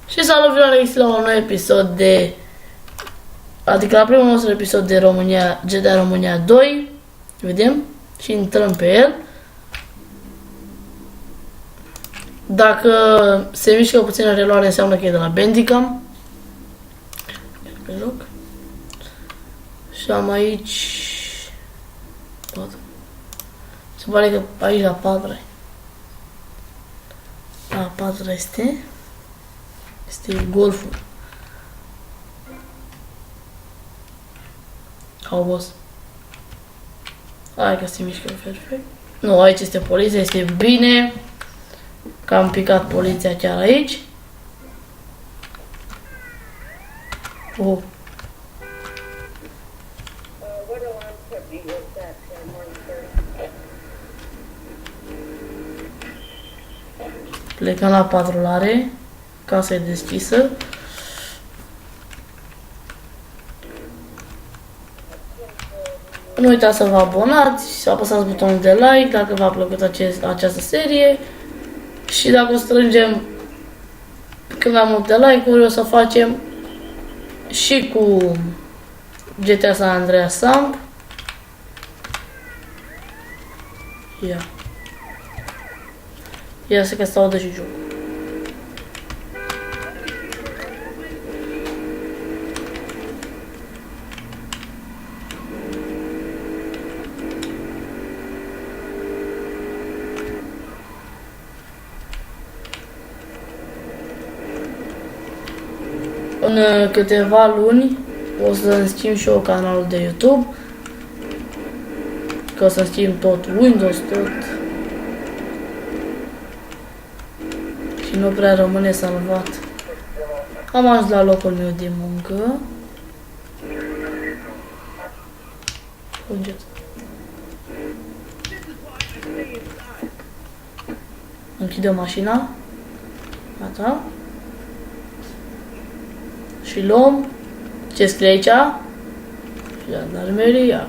Și salut, Alex, la un nou episod de... Adică la primul nostru episod de România, GTA România 2. Vedem? Și intrăm pe el. Dacă se mișcă puțin reluare, înseamnă că e de la Bandicam. Pe loc. Și am aici... Se pare că aici la 4. La 4 este golful. Au boss. Hai că se mișcă perfect. Nu, aici este poliția, este bine că am picat poliția chiar aici. Oh. Plecăm la patrulare. Casa e deschisă. Nu uitați să vă abonați, să apăsați butonul de like dacă v-a plăcut această serie. Și dacă o strângem cât mai multe like-uri, o să facem și cu GTA San Andreas Samp. Ia să că se audă și jocul. În câteva luni o să-mi schimb și eu canalul de YouTube, că o să schimb tot Windows, tot, și nu prea rămâne salvat. Am ajuns la locul meu de muncă. Fugeți. Închidem mașina. Gata. Și luăm ce scrie aici? Jandarmeria.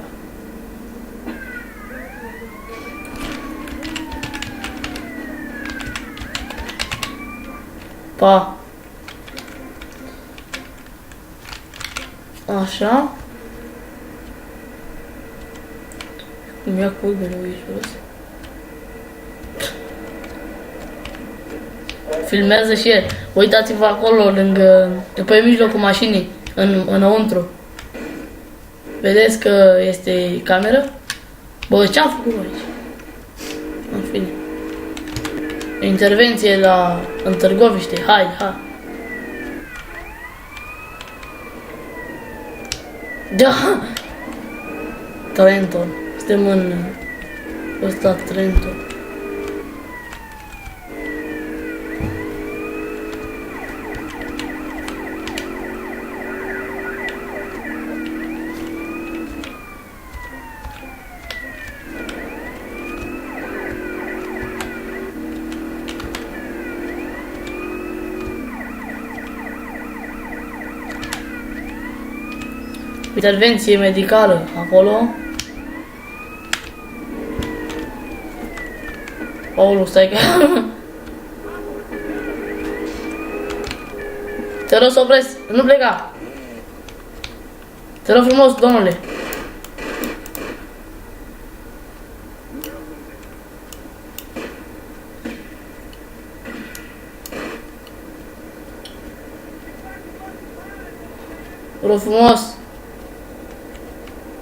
Pa. Așa. Îmi ia culmele aici jos. Filmează și el. Uitați-vă acolo, lângă, pe mijlocul mașinii, înăuntru. Vedeți că este cameră? Bă, ce-am făcut aici? În fine. Intervenție în Târgoviște. Hai. Da! Trenton. Suntem în ăsta Trenton. Intervenție medicală acolo. Paulu, stai că... Te rog să opresc, nu pleca. Te rog frumos, domnule. Te rog frumos.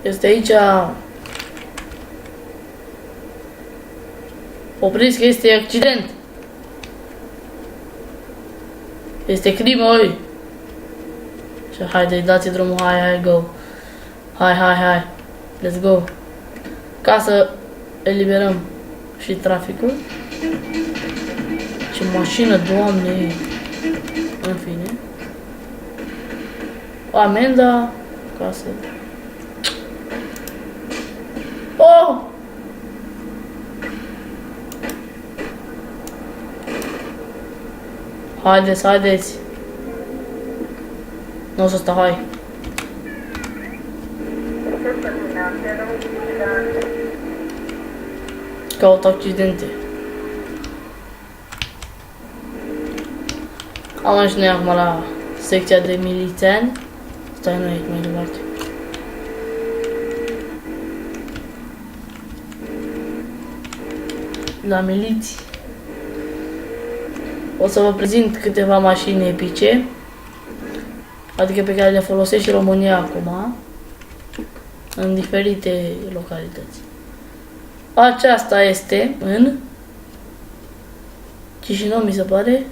Este aici. Opriți că este accident. Este crimă, oi. Și haide, dați drumul, hai, go. Hai. Let's go. Ca să eliberăm și traficul. Ce mașină, Doamne. În fine. Amenda. Ca să... Oh! Haideți. Nu o să stau, hai. Caut accidente. Am ajuns noi acum la secția de milițiani. Stai noi aici mai departe. La miliți. O să vă prezint câteva mașini epice, adică pe care le folosește România acum, în diferite localități. Aceasta este în Chișinău, mi se pare.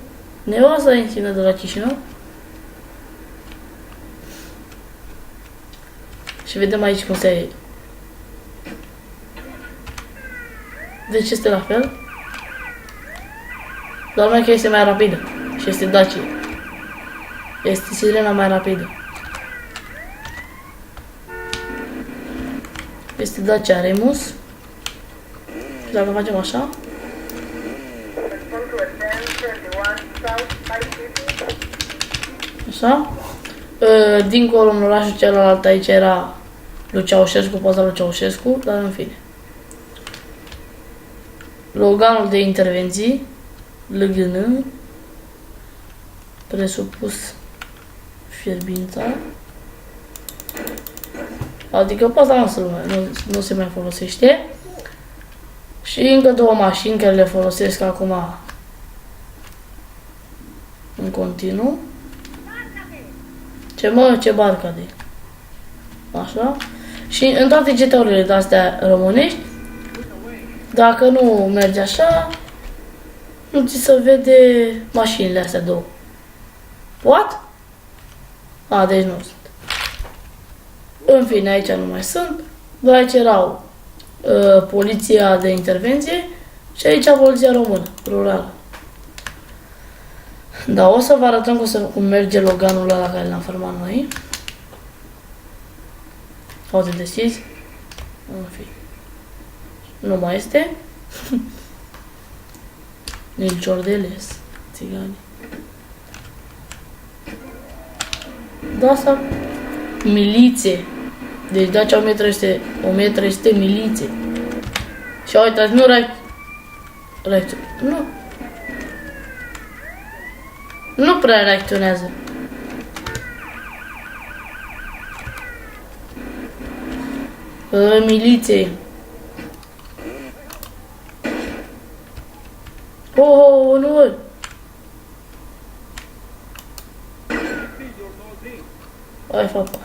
Neoasa insină de la Chișinău. Și vedem aici cum se... Deci este la fel. Doar mai că este mai rapidă. Și este Dacia. Este sirena mai rapidă. Este Dacia Remus. Și dacă facem așa. Așa. Dincolo în orașul celălalt aici era lui Ceaușescu, poza lui Ceaușescu, dar în fine. Loganul de intervenții, LGN, presupus fierbința, adică pe asta nu se mai folosește. Și încă două mașini care le folosesc acum în continuu. Ce barcă de. Așa. Și în toate GT-urile de astea românești, dacă nu merge așa, nu ți se vede mașinile astea două. What? A, deci nu sunt. În fine, aici nu mai sunt. Dar aici erau poliția de intervenție și aici poliția română, rurală. Da, o să vă arătăm cum merge Loganul ăla la care l-am format noi. O să deschizi. În fine. Nu mai este. Nici Jordeles, țigani. Da, asta miliție. Deci Dacia 1300 miliție. Și uitați, nu nu. Nu prea reacționează. Miliție. Oh, nu văd. Hai, papa.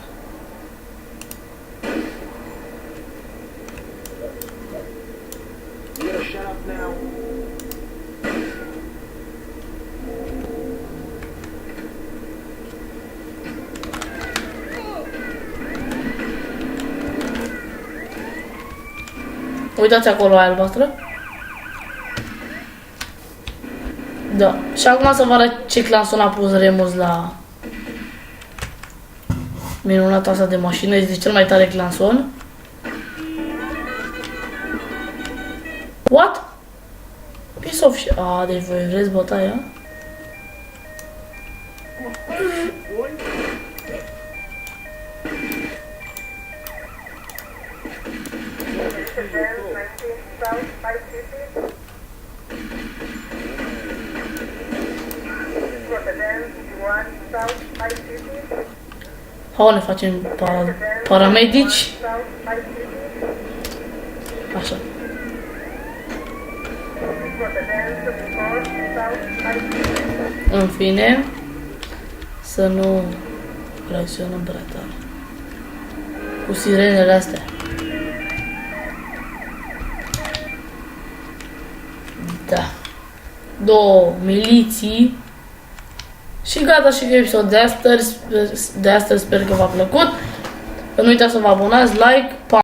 Uitați acolo aia albastră. Da. Și acum să vă arăt ce clanson a pus Remus la minunata asta de mașină. Este cel mai tare clanson. What? Piece of shit. Ah, deci voi vreți bătaia? Hai, ne facem paramedici. Așa. În fine, să nu reacționăm prea tare cu sirenele astea. Da. Două miliții. Și gata și cu episodul de astăzi. Sper că v-a plăcut. Nu uitați să vă abonați, like, pa!